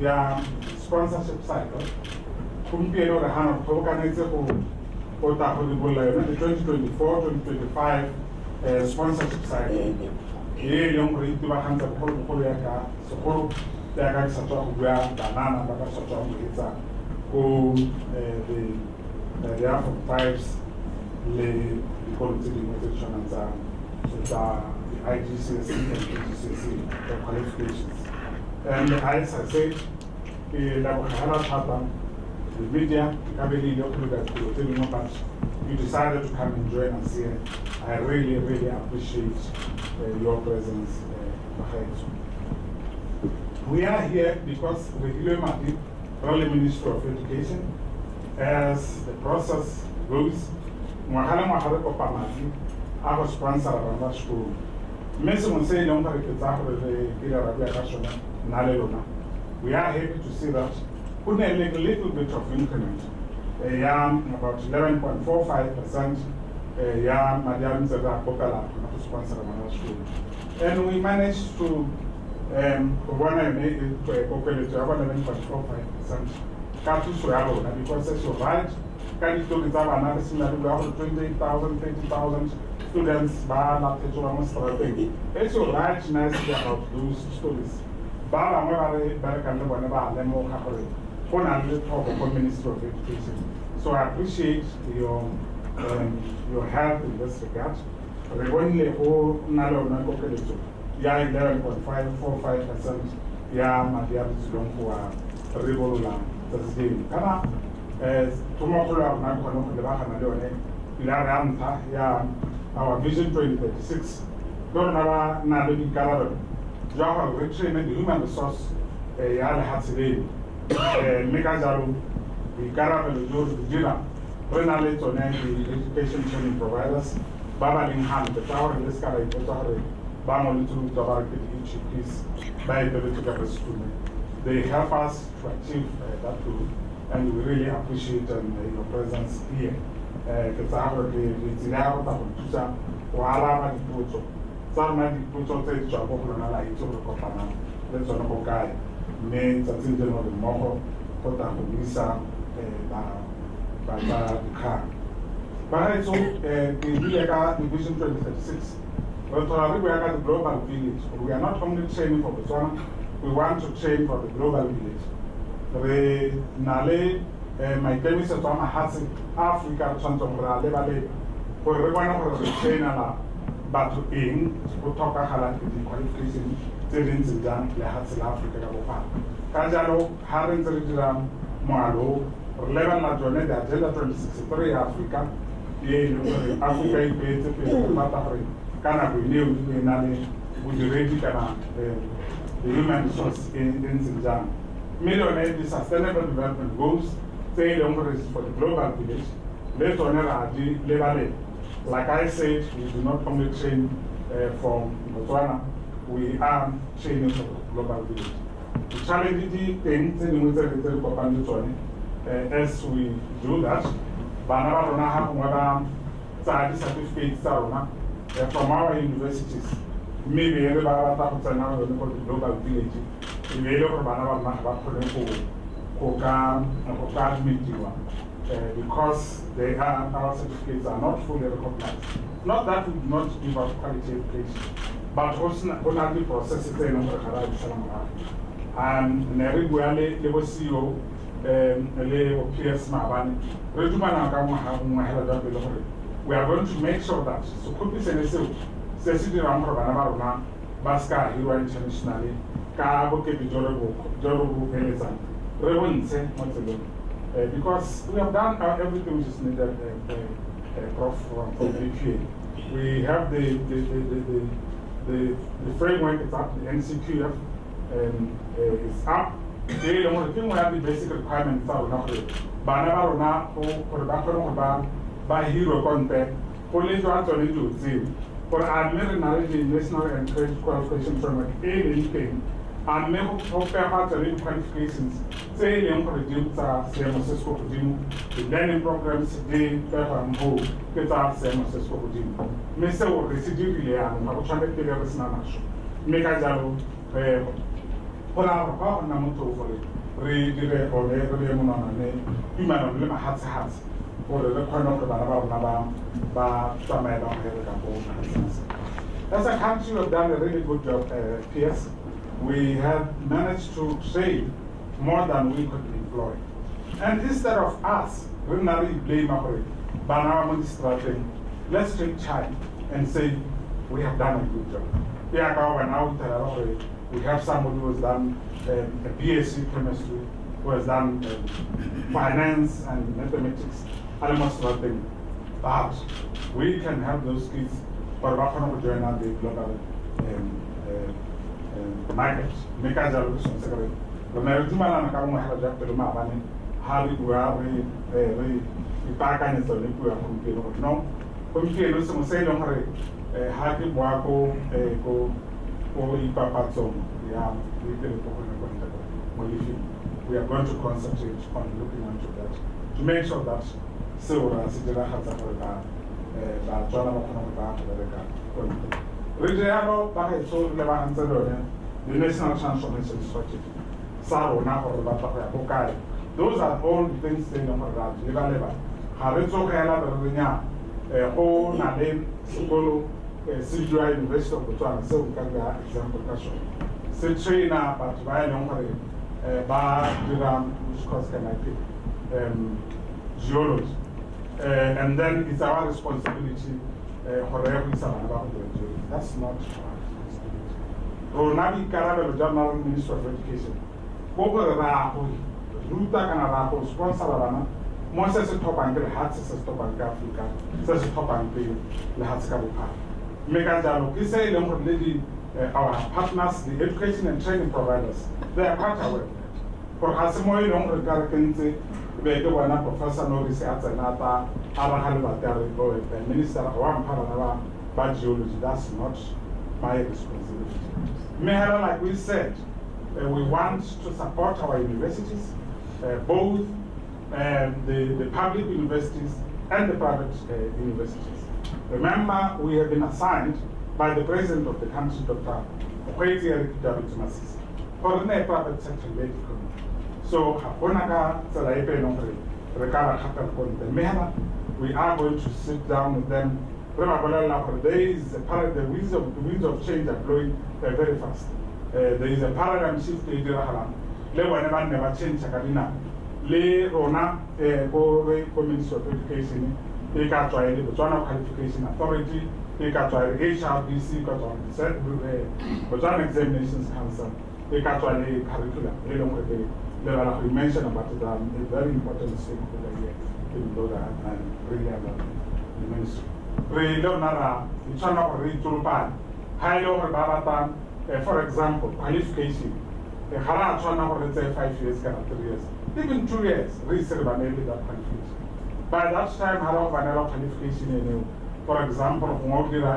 ya sponsorship cycle. Kumpieno re hana go kanetse go ta go dibolla yona the 2024-2025 sponsorship cycle. Ye leng re itwa gantsa go ya ka segolo ya ka sa tswa go bua banana ba ka sa tswa go etsa go the half of tribes le dikolo tse dingwe tse tshwanang tsa the IGCSE and GCSE qualifications. And as I said, the media, but you decided to come and join us here. I really, really appreciate your presence. We are here because the Mati, Raleigh Ministry of Education, as the process goes, I was sponsored around that school. We are happy to see that we make a little bit of increment. About 11.45%. To sponsor around that school. And we managed to 11.45%. Because it's your right. Can you talk about analysis that we have 28,000, 30,000 students? It's your right nicely about those stories. But I'm Minister of Education. So I appreciate your help in this regard. Yeah, 11.545%. Yeah, my dear, it's long for a regular Thursday. Tomorrow, our Vision 2036. Don't have another retraining the human resource. The education training providers, Baba Lingham, the tower in this car, Bamoli to each piece by the student. They help us to achieve that goal, and we really appreciate your presence here. But so the Division 2036, we are the global village. We are not only training for Botswana, we want to train for the global village. My chemist at Hudson, Africa, Chantomra, Lebale, for everyone who is trainer, but to aim, we talk about the qualification, Tedins and Dan, the Hudson Africa. Kajalo, Harren Zeridiram, Moalo, or Levan La Journée, the Agenda 2063 Africa, Africa, Canada, new with the ready the human resource in Xinjiang. Millionaire the sustainable development goals, say for the global village, let's honor the like I said, we do not only train from Botswana, we are training for the global village. The challenge things as we do that, Banana have certificates from our universities. Maybe everybody talks about the global village. Because our certificates are not fully recognized. Not that we do not give out quality education, but also the process is and regularly they will see you PS Mabani. We are going to make sure that so could be sent Cecily Ramana Baska Hero internationally, Kabo Jorubu Elizan, because we have done everything which is needed, Prof. From APA. We have the framework is up, the NCQF is up. They don't think we have the basic requirements for Banana or by hero contact, police are to do for our national and trade qualification framework, anything, and never prepare to read qualifications, say young produce Cisco the learning programs, they prepare and go get our Cisco. Mr. Residue, and I'm trying to figure this. Make a Hola, how Namuto for it. Read or every money, human of Lima hats, or the corner of the Banaba, as a country, we've done a really good job, PS. We have managed to save more than we could employ. And instead of us, really blame our Banana strategy, let's take charge and say we have done a good job. We have somebody who has done a BSc chemistry, who has done finance and mathematics, almost nothing. But we can help those kids for join the global market. Make us a solution. The Merituma come have a job to the Mabani, how we are back and it's a liquid computer. No, computer, some say, don't hurry. Happy Wako, go. We are going to concentrate on looking into that to make sure that Silver Sidra has a the National Transformation Strategy. Those are all the things they know about. University of Botswana, so we can get example. So trainer, but by which course can I pick? Geology. And then it's our responsibility for every about the geology. That's not our responsibility. Ronabi Karabel, General Minister of Education. Over Raho, Ruta Canaraho, sponsor Rana, Moses top and Hats top and Africa, says top and the Hatskabupa. Megajalo, we say our partners, the education and training providers, they are quite aware of that. For Hasimoy, long regarding the Professor no research and other minister or one Paranava by geology, that's not my responsibility. Mehara, like we said, we want to support our universities, both the public universities and the private universities. Remember, we have been assigned by the president of the country, Dr. Tertiary for the private sector economy. So, we are going to sit down with them. There is the winds of change are blowing very fast. There is a paradigm shift in Irahalam. Never change Akadina. Le Rona, Ministry of Education. They can try the Botswana Qualification Authority, they can try the HRBC, Botswana Examinations Council, they can try the curriculum. They don't we mentioned about it, a very important stakeholder here, even though that I'm really about the ministry. We don't know, it's not a real tool pan. High over Babatan, for example, qualification. The Hara Chana, let's say 5 years, 3 years, even 2 years, research about maybe that qualification. By that time, I have vanilla qualification. For example, a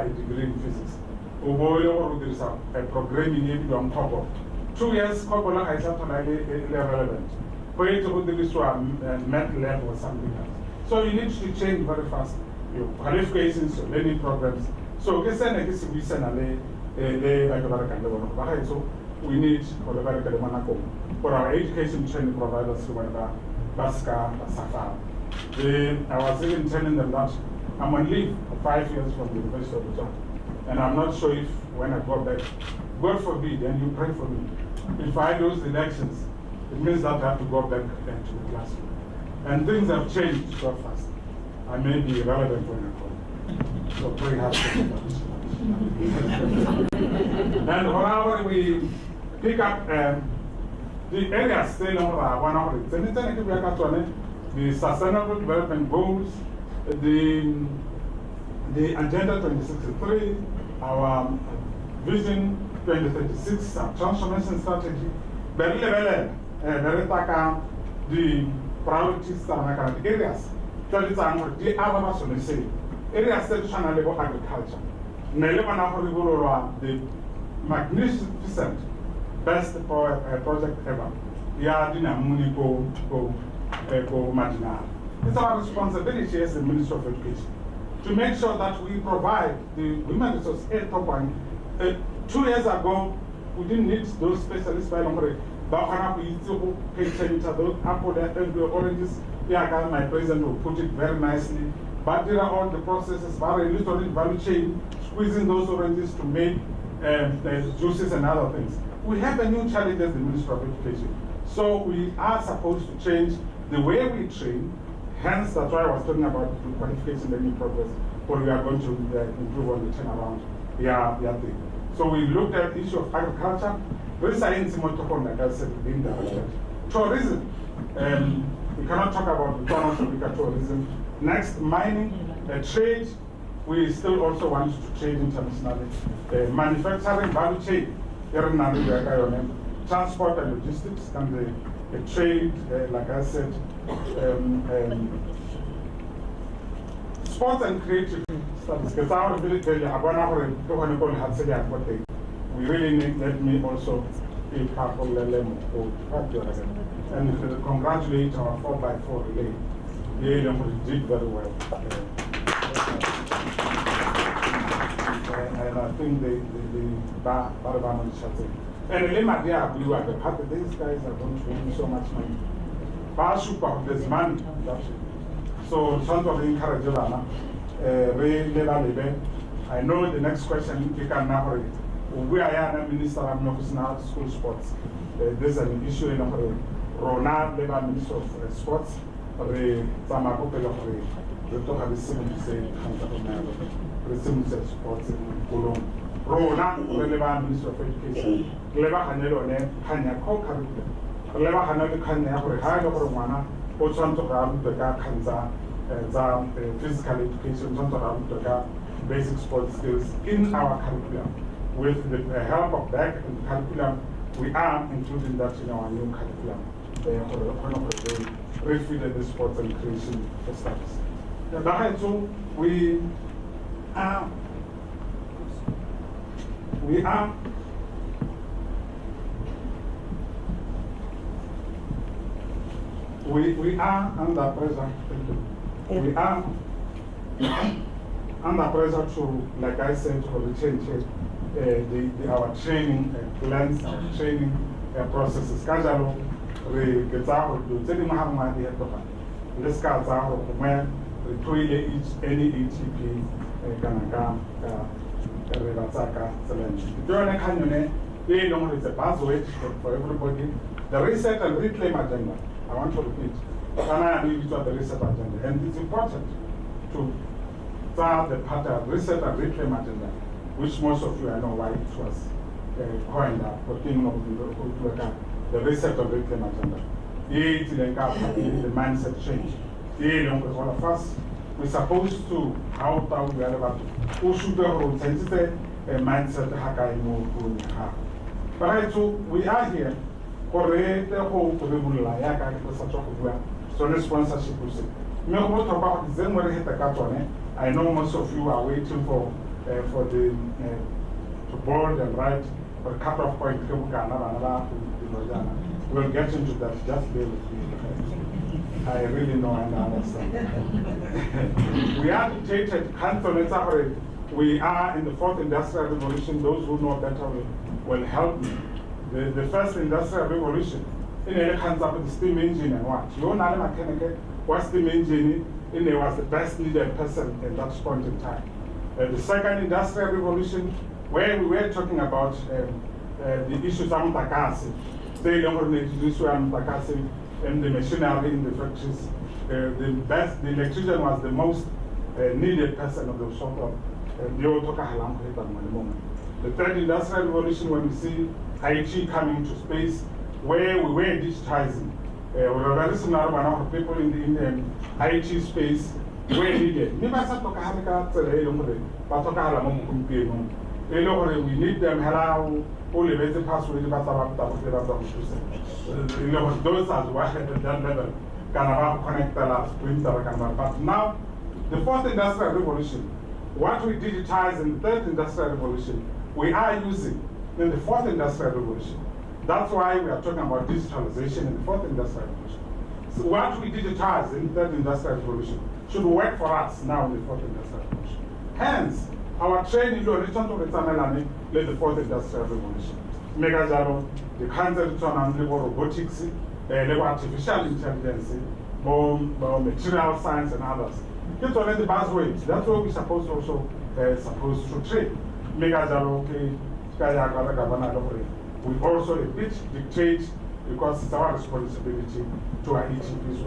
degree in physics. There is a programming needed on top of 2 years. Couple of is relevant. For you to put this to a med level or something else. So you need to change very fast your qualifications, your learning programs. So so we need for our education training providers to Baska, Safari. I was even telling them that I'm on leave for 5 years from the University of Botswana. And I'm not sure if when I go back, God forbid, and you pray for me, if I lose the elections, it means that I have to go back into the classroom. And things have changed so fast. I may be irrelevant when I come. So pray hard for me. And whenever we pick up the areas still on 1 hour, the Sustainable Development Goals, the Agenda 2063, our Vision 2036, our Transformation Strategy, the priorities and the areas. That is the areas that are about agriculture. The magnificent best project ever. It's our responsibility as the Minister of Education to make sure that we provide the women resource 2 years ago, we didn't need those specialists by longer. Those apple, oranges, yeah, my president will put it very nicely. But there are all the processes, very little value chain, squeezing those oranges to make juices and other things. We have a new challenge as the Ministry of Education. So we are supposed to change the way we train. Hence, that's why I was talking about the qualification learning progress, but we are going to improve on the turnaround. Yeah. So we looked at the issue of agriculture, very science, like I said, being directed. Tourism. We cannot talk about the tourism. Next, mining, trade. We still also want to trade internationally. Manufacturing, value chain, transport and logistics, and the trade, like I said, sports and creative studies. We really need, let me also be part of the and congratulate our 4x4 relay. They did very well. And I think the Baraban is shutting. And Lemadia, we were the part of these guys are going to win so much money. There's money. So, something encourage I know the next question you can now. We are a minister of school sports. There's an issue in Rona, Labour Minister of Sports, the sports in Cologne. Rona, Labour Minister of Education, Labour Hanelo, Hanya co-curriculum, Labour Hanelo Kanya, High over Wana, Ochanto Ram, the Kanza, physical education, basic sports skills in our curriculum. With the help of that curriculum, we are including that in our new curriculum. Refitted the sports and creation studies. So we are under pressure. We are under pressure to, like I said, to change our training plans, training processes. Kajalo, we get out to tell him how much they have to have. Let's get out of where we create any ETP, Kanaka, Rebataka, Challenge. During Canyon, they know it's a buzzword for everybody. The reset and reclaim agenda. I want to repeat. And the reset agenda. And it's important to start the pattern, reset and reclaim agenda, which most of you I know why it was coined up, but the reset of reclaim agenda. The mindset change. All of us, we're supposed to, how we are about to, who should be a mindset. But we are here. So the sponsorship will say. I know most of you are waiting for the to board and write for a couple of points. We'll get into that. Just bear with me. I really know and understand. We are dictated. We are in the fourth industrial revolution. Those who know better will help me. The first industrial revolution in the hands of the steam engine and what? You know, mechanical was steam engine. It was the best needed person at that point in time. The second industrial revolution, where we were talking about the issues of Takasi, they don't need to do Takasi and the machinery in the factories. The electrician was the most needed person of the sort of the third industrial revolution, when we see IT coming to space, where we were digitizing. We're very similar to people in the IT space where needed. We need them. Only the password those as well at that level can connect the last printer. But now, the fourth industrial revolution, what we digitize in the third industrial revolution, we are using in the fourth industrial revolution. That's why we are talking about digitalization in the fourth industrial revolution. So what we digitize in the third industrial revolution should work for us now in the fourth industrial revolution. Hence, our training in the fourth industrial revolution. Megajalo, the concept on robotics, artificial intelligence, material science, and others. It's already buzzwords. That's what we're supposed to train. Megajalo, we also a bit dictate because it's our responsibility to our ETPs.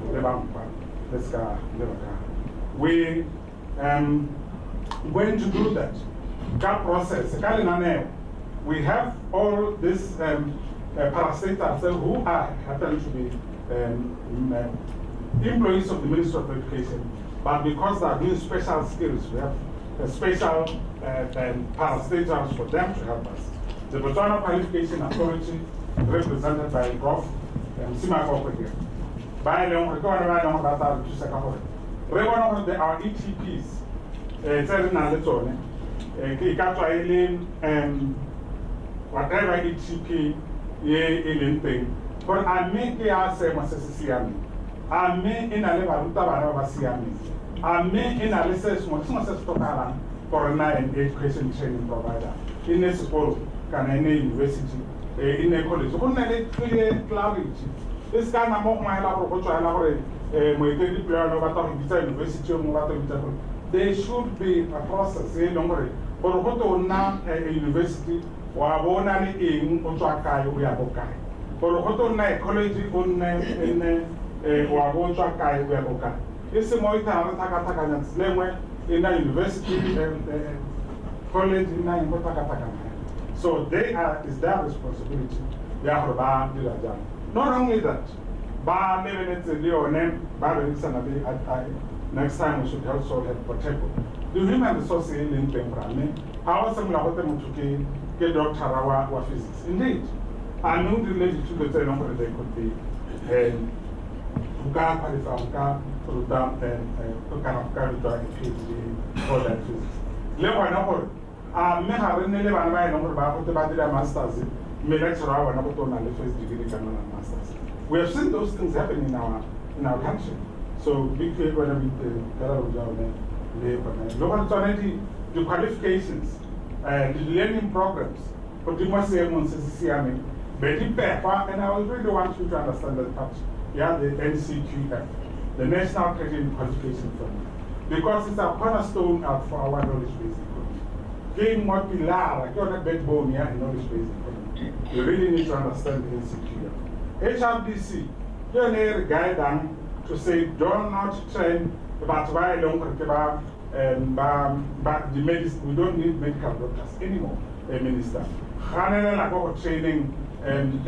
We going to do that. That process, we have all these parastatals who happen to be employees of the Ministry of Education, but because they are doing special skills, we have special parastatals for them to help us. The Botswana Qualification Authority, represented by Prof. Simakoko here. By our ETPs, whatever ETP in thing, but I make the same as CCM. I may in a level of CCM. I may in a lesson for a 9 education training provider in a school, can any university, in a college. Only clear clarity. This kind of my laboratory, university, there should be a process, but now a university, or only in Otakai, we are okay. But na college on Wagontakai, we are okay. It's a more in a university, college in Otakataka. So they are, it's their responsibility. They are not only that, next time we should also have potential. The human resources in Temprane, how some Lahotem to get Dr. Rawa physics. Indeed, I know related to the number they could be Uka, Parifa, Rudam, and Ukanaka, PhD, or that physics. Lewa number, I may have a number about the masters, may lecture our number to the first degree canon and masters. We have seen those things happen in our country. So, big favor with the the qualifications, the learning programs, but you must say, and I really want you to understand that part. Yeah, the NCQF, the National Credit Qualification Fund, because it's a cornerstone for our knowledge-based economy. Getting more pilar, like you're a backbone here in knowledge-based economy. You really need to understand the NCQF. HRBC, you're a guidance to say, do not train about why I don't about the medicine. We don't need medical doctors anymore, Minister. Training and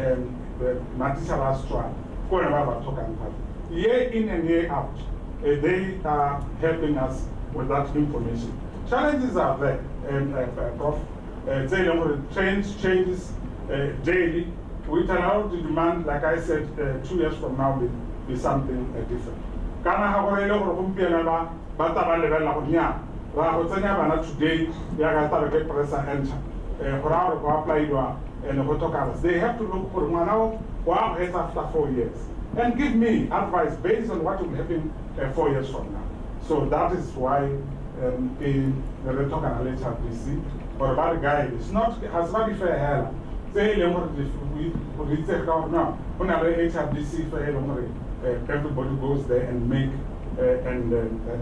Matisha Rastra, year in and year out, they are helping us with that information. Challenges are there, Prof. Changes daily, which allow the demand, like I said, 2 years from now, be something different. Kana hakorelo rumpiela bata level la honya ra ho tsenya bana today ya ga taba ke press enter hora ro apply do and photographers. They have to look for now wow after 4 years and give me advice based on what will happen 4 years from now. So that is why the talk and HRBC or about guide is not has very fair hair. Say we take out now when I HRBC for everybody goes there and make and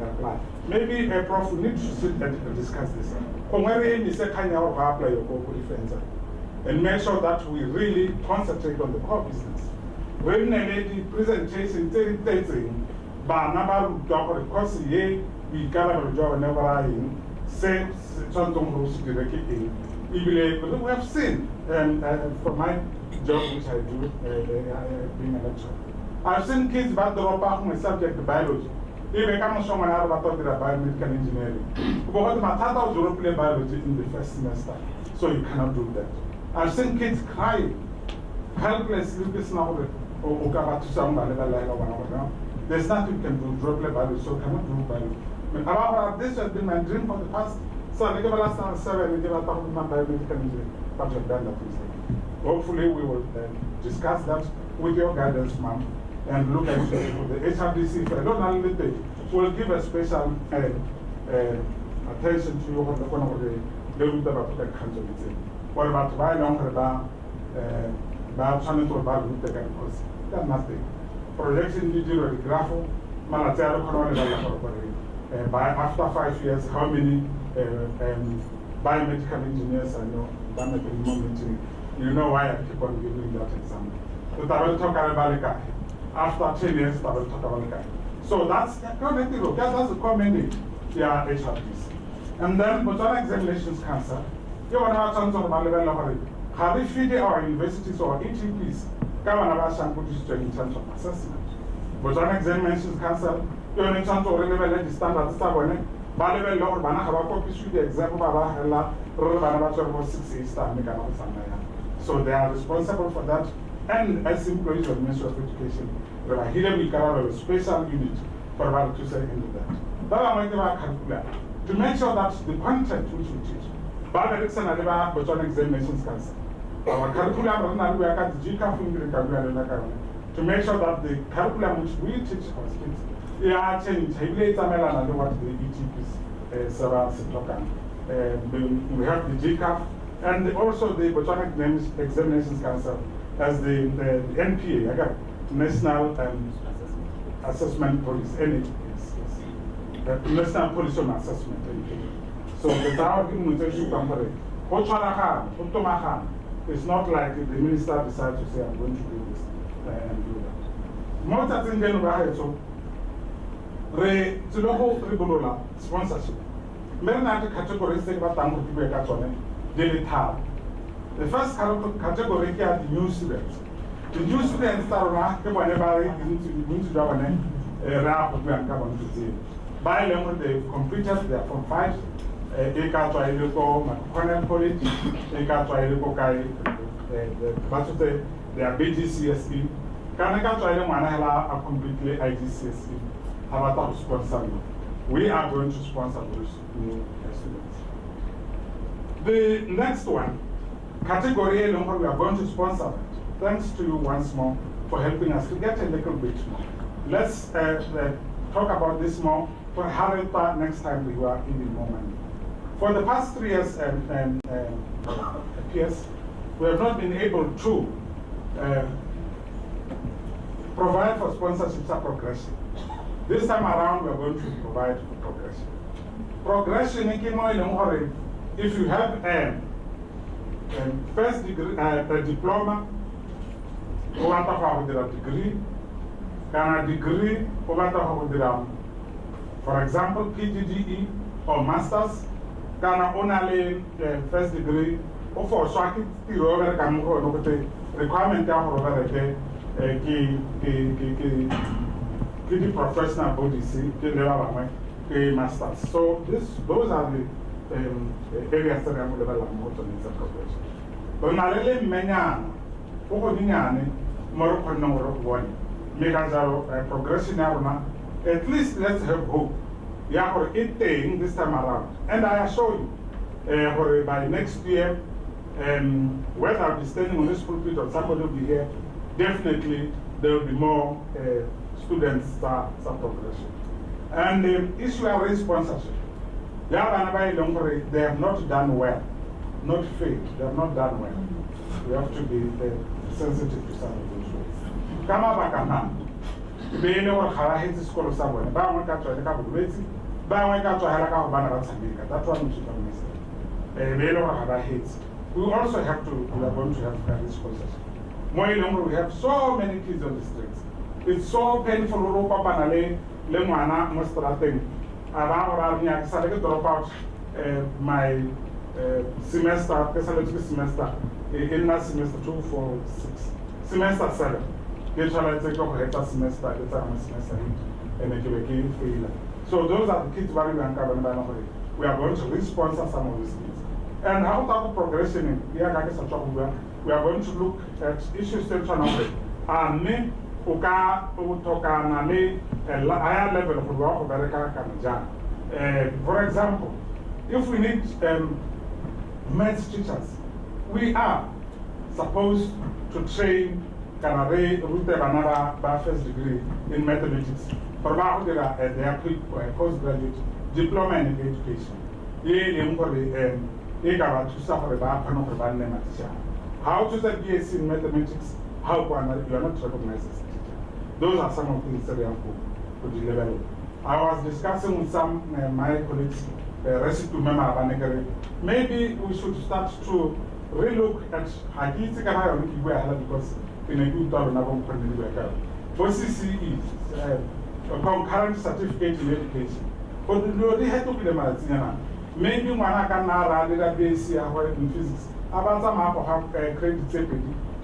apply. Maybe a prof need to sit and discuss this. And make sure that we really concentrate on the core business. When a lady presentation telling Banaba because we gather job never in say something who's directly we have seen for my job which I do being a lecturer. I've seen kids about the ropa my subject biology. They become someone out about biomedical engineering. But my tata was play biology in the first semester, so you cannot do that. I've seen kids crying, helplessly this now or to somebody like there's nothing you can do, drop biology, so cannot do biology. However, this has been my dream for the past. So I give a last time 7 and give a talk about biomedical engineering, but you've done that mistake. Hopefully we will discuss that with your guidance, ma'am, and look at the HRBC for not only the will give a special attention to you on the level of the country. What about why longer ba tshwanetse go ba rute ka because ka nothing projection di dira di graph malatsi a re kgona go lebelela gore by after 5 years how many biomedical engineers I know that at the moment you know why I keep on giving that example. After 10 years, so that's the common need. Yeah, HRPs. And then Botswana Examinations Council, you want to turn to the level how they feed our universities or ETPs, in terms of assessment. Botswana Examinations Council, you want to turn to the standards. So they are responsible for that. And as employees of the Ministry of Education, we carry a special unit for about to say into that. To make sure that the content which we teach, Botswana Examinations Council, our curriculum, we are the GCAF to make sure that the curriculum which we teach our kids, they are changed. What the ETPs serve. We have the GCAF and also the Botswana Examinations Council as the NPA, I got National Assessment Police, National Police on Assessment. So the Tower Immunization Company, it's not like the minister decides to say, I'm going to do this and do that. More than general, so Re sponsorship. Many categories take about time to be a daily tab. The first category is the new students. The new students are whenever going to job and rap and come to see. By level, they've completed their Form 5. They can try to go Macquarie College, they can try to go their BGCSE. Can I try to manage completely IGCSE? How sponsor? We are going to sponsor those new students. The next one, category A, we are going to sponsor it. Thanks to you once more for helping us to get a little bit more. Let's talk about this more for Harita next time we are in the moment. For the past 3 years and PS, we have not been able to provide for sponsorships of progression. This time around, we are going to provide for progression. Progression, if you have a first degree, a diploma, you want to have a degree, and a degree, you want to have for example, PGDE or Masters, can only first degree, or for Swaki, the requirement the professional bodies, the masters. So those are the areas that I'm going to develop in the corporation. But now, really, many progression, at least let's have hope. Yeah, for it this time around. And I assure you, by next year, whether I'll be standing on this pulpit or somebody will be here, definitely there will be more students start some progression. And the issue of race sponsorship. They have not done well, not failed, they have not done well. We have to be sensitive to some of those ways. Come up a man. They know what Harahit is called someone. But I want to try to have a race. But I want to try to have a banner. That's one which you can miss. They know what Harahit. We also have to, we are going to have this sponsorship. More longer, we have so many kids on the streets. It's so painful. Lemana Mostrating. I drop out my semester, semester, in that semester 2, 4, 6, semester 7. They shall take off a semester, the time semester, and make a free. So those are the kids where we are going to sponsor some of these kids. And how about progression? We are going to look at issues that are me, Uka, Utoka, a higher level of work of America. For example, if we need maths teachers, we are supposed to train Canary with another bachelor's degree in mathematics. For their postgraduate diploma in education. how to say BSc in mathematics, how you are not recognized as a teacher. Those are some of the things that we have to develop. I was discussing with some my colleagues, maybe we should start to relook at because in a good for CCE, concurrent certificate in education. But we had to be the Martina. Maybe one I can now BSc in physics. About some have credit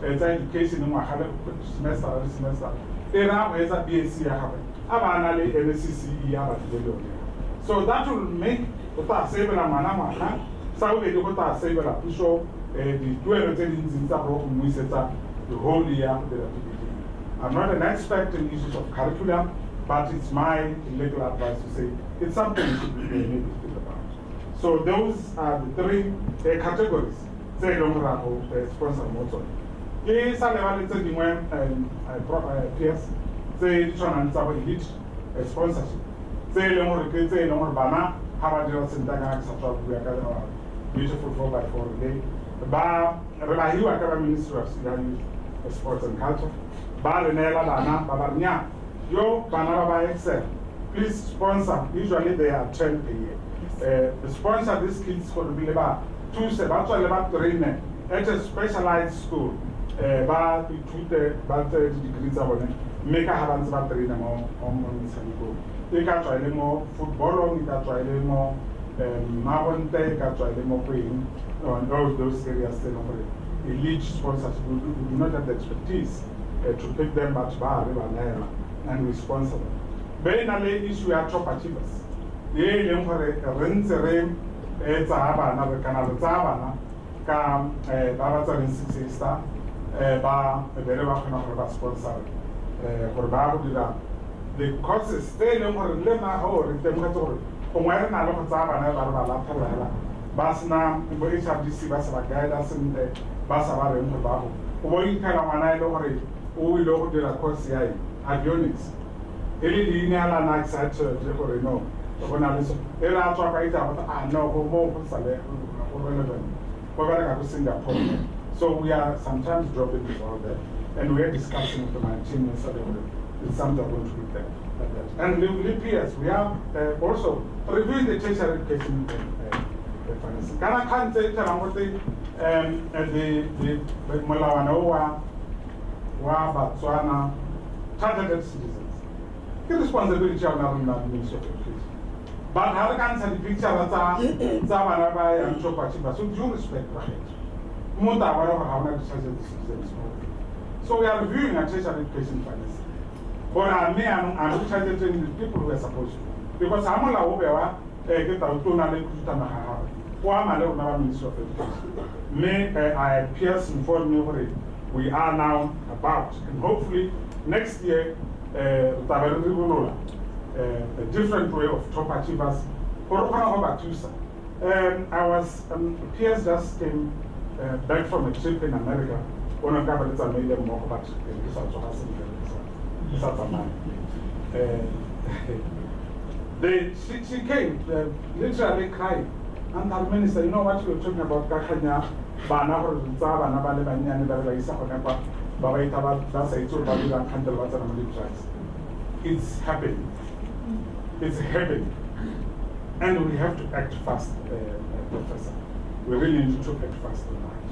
education in one semester. They now has a BSc. So that will make the save a manama. So we do what save a show the 12 in the whole year. I'm not an expert in issues of curriculum, but it's my legal advice to say it's something we should be able to think about. So those are the three categories. Say, don't sponsor motor. Yes, I never listened when PS say, elite sponsorship. Say, no more banner, have a deal in beautiful 4x4 day. Bar, Rebahiwa Ministry of Sports and Culture. Bar Nela Dana, Babarnia, Yo, Banaba Excel. Please sponsor, usually they are 10 a year. Sponsor these kids for the Bileba, 2 actually about training at a specialized school. But we treat the degrees of make a havans about training on Sanico. You can try more football, you can try more Marvin Day, you can try more playing on those areas. Elite sponsors who do not have the expertise to pick them at Bar and we sponsor them. Bainale issue are top achievers. Ye young for a rent a rim, it's a another Canada Zavana, come Babata in 6 star, bar a very often of a sponsor for Babu. The courses stay young for Lena or the Motor, or when I look at Zavana, Basna, HRDC, Basava guidance and Basava and Babu. Or you can have an eye over it, or we look at the course here, avionics. Eli linear and I said, no. When I listen, there are talk right out, I know more relevant. So we are sometimes dropping before that, and we are discussing with my team and so it's something I'm going to be there. And LPS, we are also reviewing the tertiary education finance. Can I can't say that I'm going the Malawanoa, Botswana, targeted citizens. The responsibility of the Ministry of Education. But how can the picture that Zabanaba and Chopachiba? So due respect, right? Muta, whatever, how many citizens. So we are reviewing a tertiary education finance. But I'm charging the people who are supposed to. Because I'm all over, get out to Nalekutamaha. One Ministry of Education. May I Pierce inform you we are now about, and hopefully next year, a different way of top achievers. I was, Pierce just came back from a trip in America. One of the governments made them more about she came, literally crying. And our minister, you know what we were talking about? Kakanya, Bana, Zaba, Nabalebania, and Barbaisa, Babaita, that's a tour about that handle what's on the tracks. It's happening. It's happening. And we have to act fast, Professor. We really need to act fast tonight.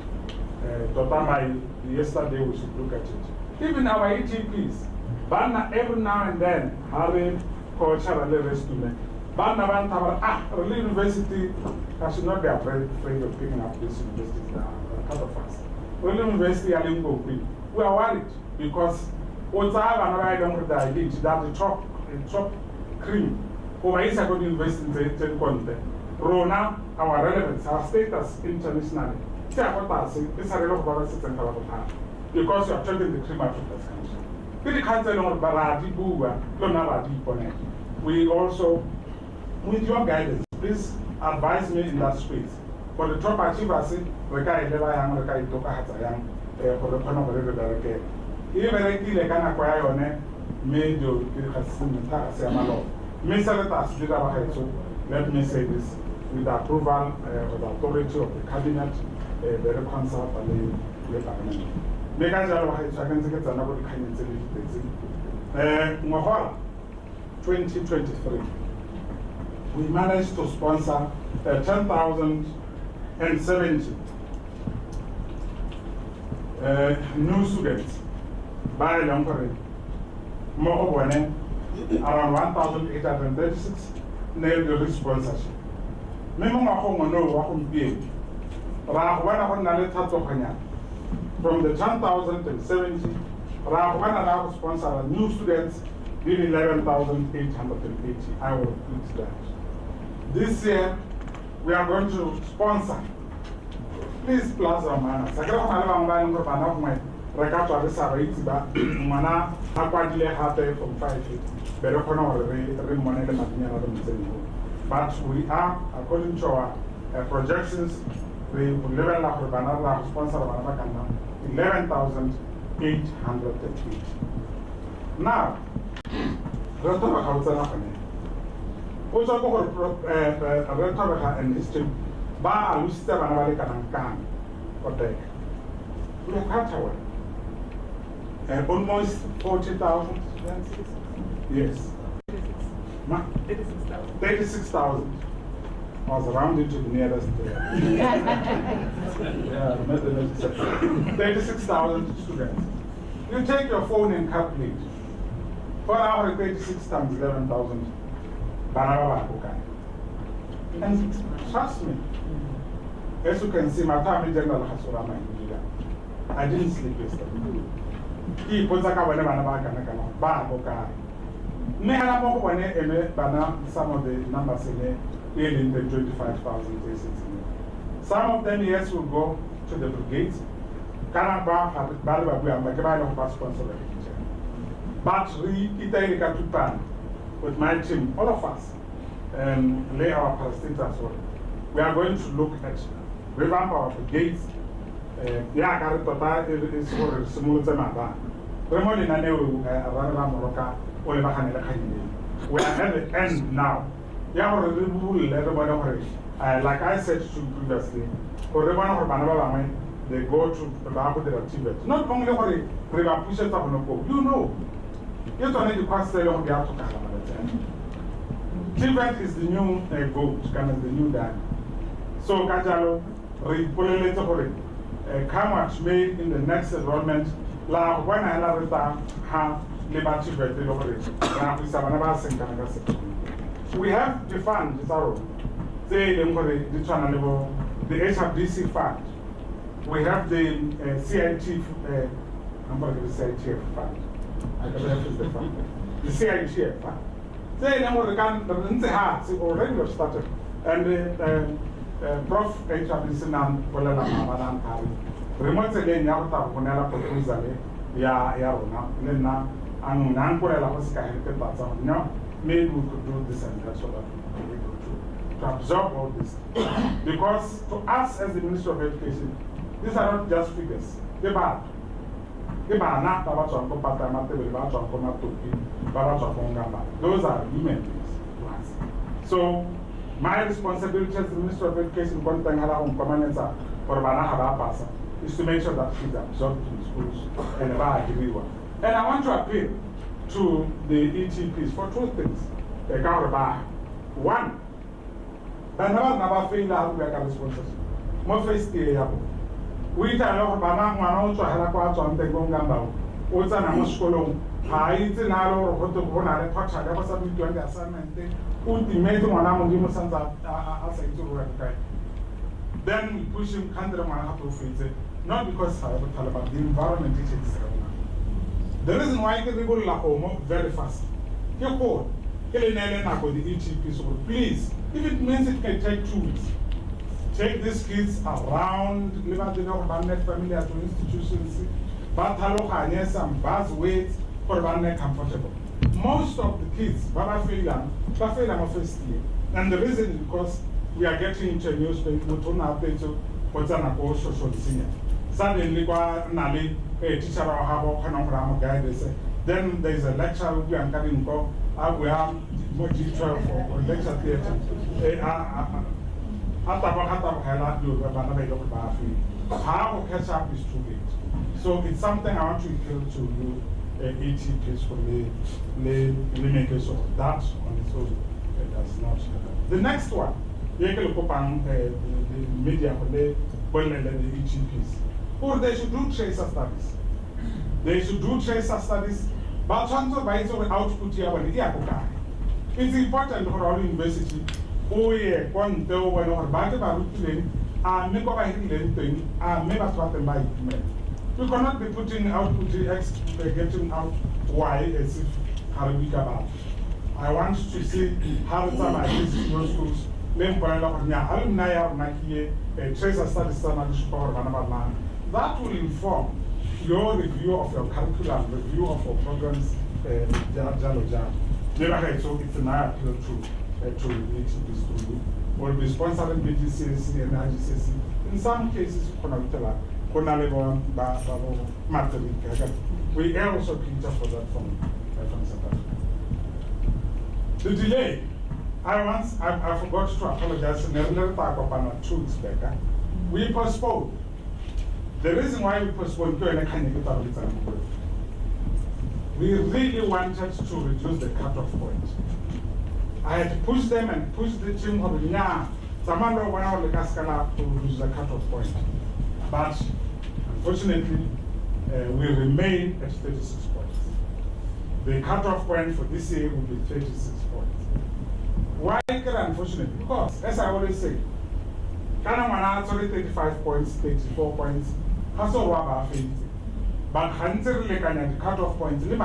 Yesterday we should look at it. Even our ETPs, Bana every now and then, Harry, cultural resume. Bana Bantava, university, I should not be afraid of picking up this university now, a couple of us. University, I didn't go quick. We are worried because what's I have and I don't know that the top cream. Over is a good university in content. Rona, our relevance, our status internationally. See what I say, it's a real about us and because you are treating the cream out of this country. We can't say no, Baradi Bua, Lonava. We also, with your guidance, please advise me in that space. For the top achievers, we can't never young, we can't talk at a young, for the panel of the director. Even I can acquire on it, made you has seen the tax, let me say this with approval of the authority of the cabinet, very concerned, le parliament me ka jalo ga itsa ka ntse ke tsana go dikganyetse le ditetse ngwaga 2023 we managed to sponsor 10,070 new students by Lampere. More than around 1,836 nailed the sponsorship. Memo Mahongo no Wahum Being. Rahwana from the 10,070, Rahwana sponsor new students did 11,880. I will repeat that. This year, we are going to sponsor. Please, Plaza Mana. Rekato abisa raiti ba mana akwadile hape from 5 feet. Pero kono re money le matinya na mtseni. But we are, according to our projections, we will level la bana la sponsor bana kana 11,808. Now, reto ba khawtsa na khone. O tsa go reto ba and history ba a lusita bana ba le kana kan. Okay. We have had our almost 40,000. Yes. 36,000. I was rounded to the nearest. 36,000 students. You take your phone and calculate. 4 hours, 36 times 11,000. And trust me, as you can see, my family general has what I didn't sleep yesterday. He puts a cover never back and a bar. May I have some of the numbers in the 25,000 Some of them, yes, will go to the brigades. Canaba had Balba and Macabal of sponsor the teacher. But we with my team, all of us, and lay our parastate as well. We are going to look at revamp our brigades. Yeah, Carrota is for smooth Zamaba. Remoli Naneu, Rara Moroka, or Bahana. We are at the end now. Yeah, everybody, like I said to previously, for the one of Banaba, they go to the Babu de Tibet. Not only for the river pushes up on the boat, you know. You don't need to pass the long gap to Canada. Tibet is the new goat, kind of the new dad. So, Kajalo, repolate for it. Much made in the next enrollment, la when I have liberty we have the fund, the HFDC fund. We have the CIT, I'm going to say CIT fund. I don't know if it's the fund. The CIT fund. They already have started. And Prof. HFDC now, remote again, Yata, Ponella proposal, Yarona, Lena, and Nankola Hoska, no, maybe we could do this and that so that we could to absorb all this. Because to us as the Minister of Education, these are not just figures, they're bad. Those are human beings to us. So, my responsibility as the Minister of Education, is to make sure that kids are absorbed in schools and about everyone. And I want to appeal to the ETPs for 2 things. One, never fail out to make responsibility. More face the we tell Banana also had a part on the Gongamba. What's an Amuscolum? I eat an hour or what to go on a touch. I never submit to the assignment. Ultimatum on Amogimus as I to work. Then we push him 100 not because I have about the environment teaches. The reason why I can go very fast. You call the ETP, so please, if it means it can take 2 weeks, take these kids around Liberty family at institutions, but some bus weights for comfortable. Most of the kids, Baba Filam first year. And the reason is because we are getting into a newspaper, social senior. Suddenly, Nali, a teacher or have a guide. Then there's a lecture we are coming for. We have more detail for lecture theatre. how to catch up is too late. So it's something I want to appeal to you, ETPs for the make sure that on its own does not happen. The next one, the media for the ETPs, or they should do tracer studies. They should do tracer studies, but transfer by its output here when the it's important for our university. Oh, yeah, one day when our battle about and make over hidden thing and make us what by it. We cannot be putting output X, getting out Y as if Harabika. I want to see how some of these schools, name point of alumni of Nike, tracer studies, that will inform your review of your curriculum, review of your programs, Never so it's an appeal to will be sponsoring BGCSE and IGCSE. In some cases, we also cater for that from South Africa. The delay, I forgot to apologize, and never talk about 2 weeks back. We postponed. The reason why we postponed we really wanted to reduce the cutoff point. I had to push them and push the team of the Samando went out the Cascala to reduce the cutoff point. But unfortunately, we remain at 36 points. The cutoff point for this year will be 36 points. Why is it unfortunate? Because, as I always say, Kanamana only 35 points, 34 points, Hasso Waba 50. But Hunter Lekan the cutoff point, we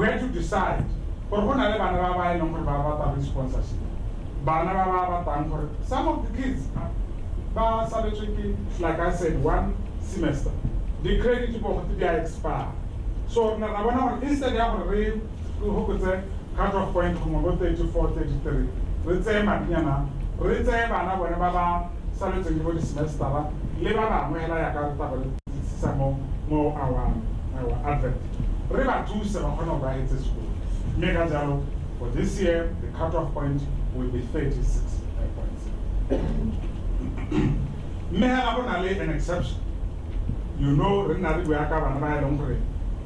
had to decide. For one, I have sponsorship. Some of the kids, like I said, 1 semester. The credit will expire. So instead of a cutoff point from 34, 33, let's say, Madiana, let's say, Baba, Salating the semester, Leva, more our advert. River 2 700 by his school. Megajalo for this year, the cutoff point will be 36 points. May have an exception. You know,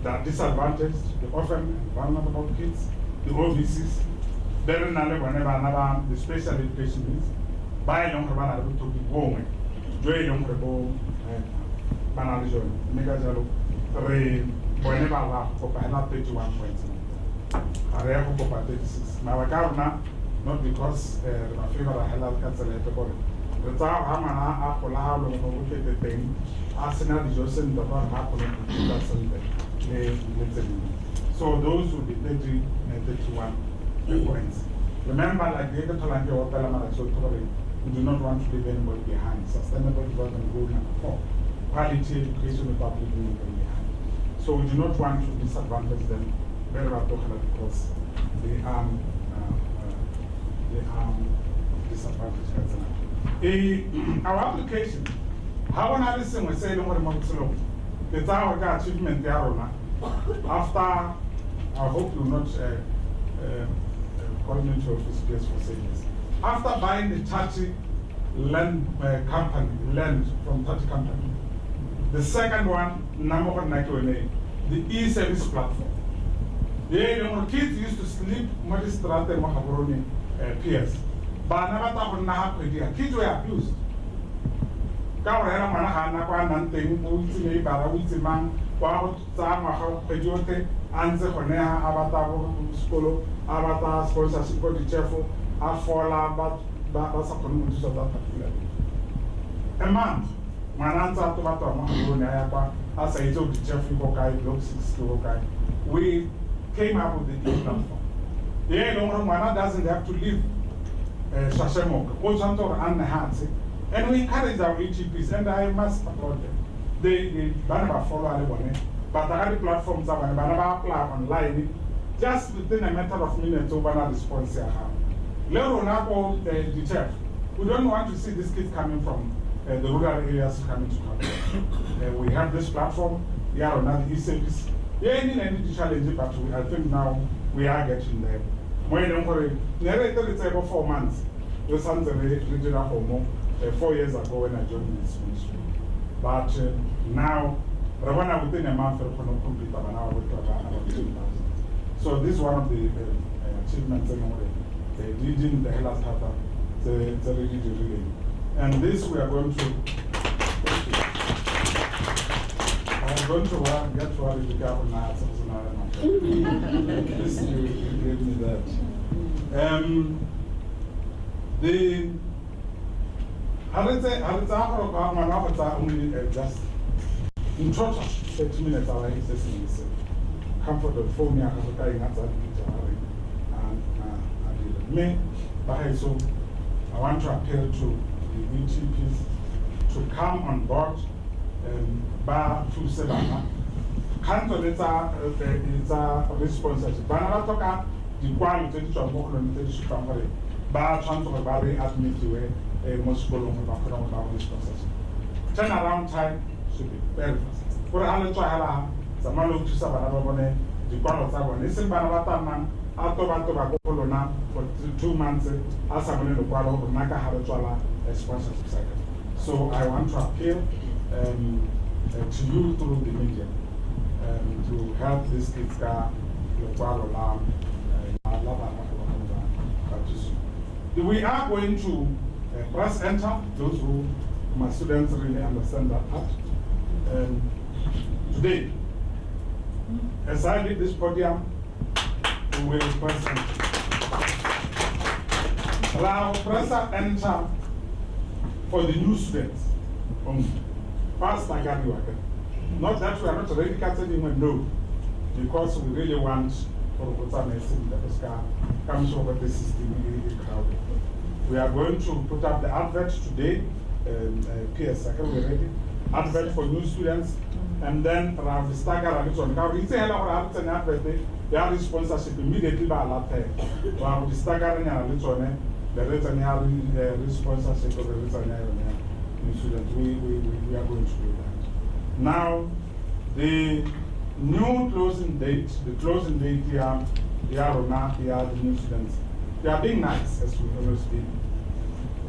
that disadvantaged, the orphan and vulnerable kids, the OVCs, the special education needs, by young Rabana to be home, Joy Young Rebo. Banalijo, Megajalo, whenever I have 31 points. I have 36. Now, not because my favorite Hellal Cancel the Tower Hamana, Apola, look at the thing, Arsenal, Joseph, the one happened to so those will be 30 and 31 points. Remember, like the Tolanke or Pelama, we do not want to leave anybody behind. Sustainable development goal number 4. Quality education without leaving anybody behind. So we do not want to disadvantage them very well because they are disadvantaged. Our application, how another thing we say, the tower achievement there after, I hope you will not call me to office place for saying this. After buying the 30 land from 30 company. The second one, the e-service platform. The kids used to sleep magistrate Mahaboroni peers. But never kids were abused. Avatar sponsorship for the cheerful, a month. My answer to what as I told the Jeffrey Bokai, Block 6 to Bokai, we came up with the new platform. The Mana doesn't have to leave Shashemok, Ojantor and Hansi, and we encourage our EGPs, and I must applaud them. They Banaba follow Alibone, but the other platforms are when Banaba apply online, just within a matter of minutes over a response. Lero Napo, the chef, we don't want to see these kids coming from the rural areas coming to come. We have this platform, we are on another e-service. Yeah, any challenge, but I think now we are getting there. When I'm worried, narrated it's about 4 months. We sent the regional home 4 years ago when I joined this ministry. But now, within a month, we're going to complete about 2,000. So this is one of the achievements they did in the Hellas Tata, the really. And this we are going to, I'm going to get to worry the governor. This you gave me that. Only just in total 30 minutes our existing is comfort of phone and me. So I want to appeal to the ETPs to come on board bar to Sebana. Canton is a responsibility. Banana talk the quality of Mokran, bar transfer barry admit where most people about responses. Turnaround time should be very fast. For all trial, the man to Sabana, the quality of Banana man, Altoba Colonna for 2 months, as a man of Qualo, Naka Harajala, a sponsorship cycle. So I want to appeal to you through the media to help these kids get the we are going to press enter, those who, my students really understand that part. Today, as I leave this podium, we will press enter. Allow press enter for the new students. First, I got you again. Not that we are not already cutting him, no, because we really want for the medicine that comes over the system really crowded. We are going to put up the advert today, PS, we're ready. Advert for new students, and then around the stagger and so on. Now, we say hello, advert, they have sponsorship immediately by a lot. While the stagger and the return sponsorship of the return new students, we are going to do that. Now, the new closing date, the here, the new students, they are being nice, as we always do.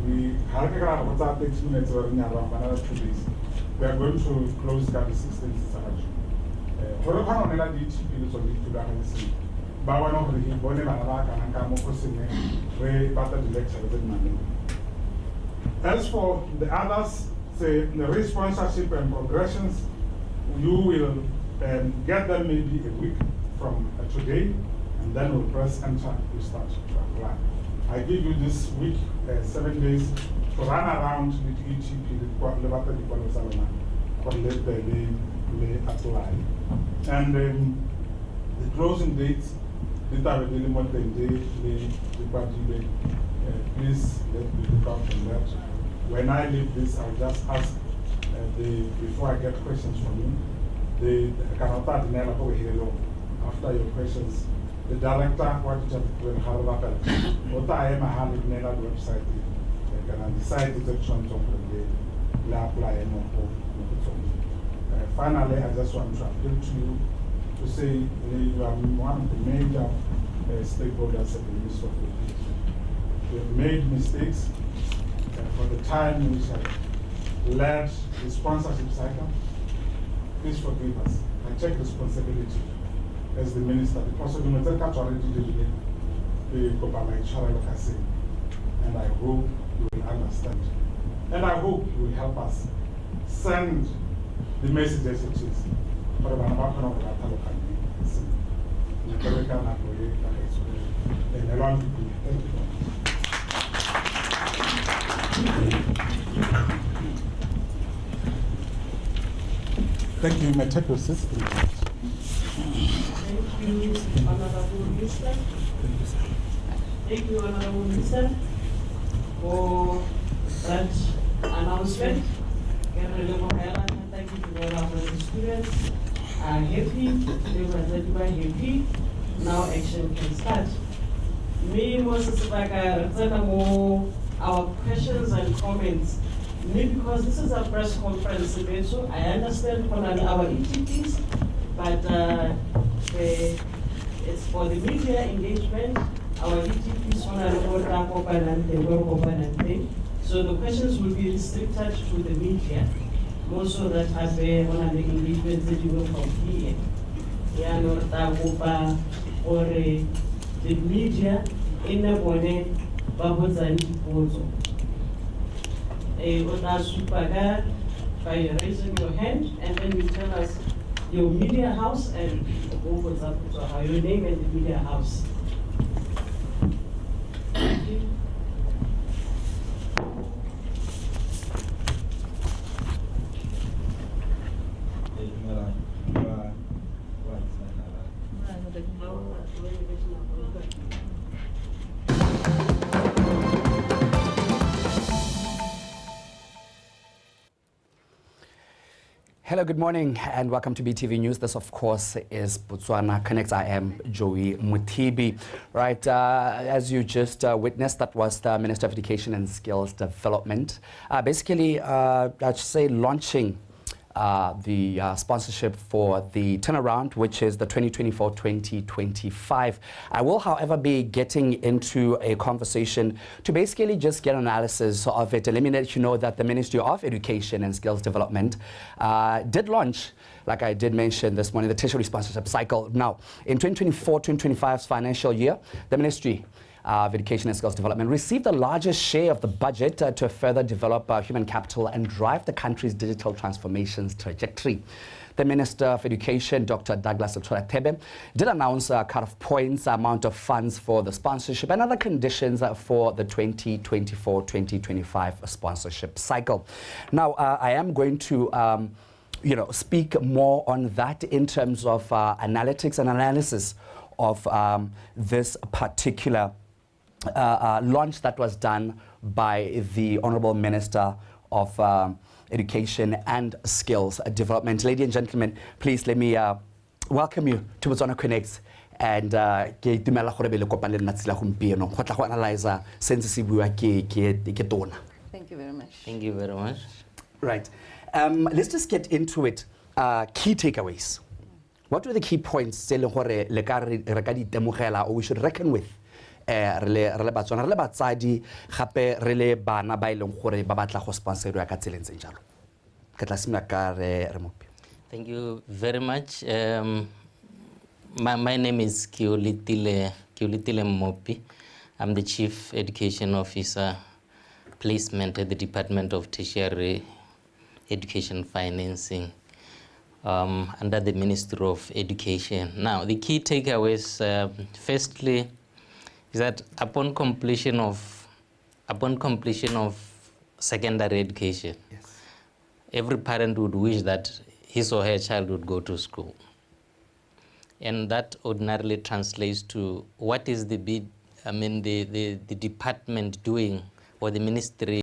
We have about 6 minutes or around another 2 days. We are going to close the 16th Saturday. For the panel, the DTP is on the Sudan. But one of the Bonnet and Kamoko where part of the lecture is Monday. As for the others, say the sponsorship and progressions, you will get them maybe a week from today, and then we'll press enter to start to apply. I give you this week, 7 days, to run around with ETP, the let they apply. And the closing dates, please let me look out on that. When I leave this, I'll just ask before I get questions from you, after your questions, the director, what you have to what I am a hand in the website, can decide the section of the apply and finally, I just want to appeal to you to say you are one of the major stakeholders of the Ministry of Education. We have made mistakes for the time in which I led the sponsorship cycle. Please forgive us. I take responsibility as the minister because we already did and I hope you will understand. And I hope you will help us send the message as it is. For the Thank you. You may take your seat. Thank you, Honorable Minister. Thank you, Honorable Minister, for that announcement. Thank you to all our students. Are happy, they were happy. Now action can start. Me, Moses, our questions and comments. Maybe because this is a press conference, so I understand from our ETPs, but it's for the media engagement. Our ETPs So the questions will be restricted to the media, more so that have one the engagement that you will from here. Yeah, no, or the media in the morning, Babos and Bozo. By raising your hand, and then you tell us your media house and your name and the media house. Hello, good morning, and welcome to BTV News. This, of course, is Botswana Connects. I am Joey Mutibi. Right, as you just witnessed, that was the Minister of Education and Skills Development. Basically, I'd say launching the sponsorship for the turnaround, which is the 2024-2025. I will, however, be getting into a conversation to basically just get analysis of it, eliminate, you know, that the Ministry of Education and Skills Development did launch, like I did mention this morning, the tertiary sponsorship cycle. Now, in 2024-2025's financial year, the Ministry of Education and Skills Development received the largest share of the budget to further develop human capital and drive the country's digital transformations trajectory. The Minister of Education, Dr. Douglas Tebe, did announce a cut-off points, amount of funds for the sponsorship and other conditions for the 2024-2025 sponsorship cycle. Now, I am going to speak more on that in terms of analytics and analysis of this particular launch that was done by the Honorable Minister of Education and Skills Development. Ladies and gentlemen, please let me welcome you to Botswana Connects, and ke itumela gore be le kopane le natsila gompieno go tla go analyze sense se bua ke tona. Thank you very much. Thank you very much. Right. Let's just get into it. Key takeaways. What were the key points or we should reckon with? Thank you very much. My name is Kiolitile Mopi. I'm the Chief Education Officer Placement at the Department of Tertiary Education Financing under the Ministry of Education. Now, the key takeaways, firstly, is that upon completion of secondary education, yes, every parent would wish that his or her child would go to school. And that ordinarily translates to what is the department doing, or the ministry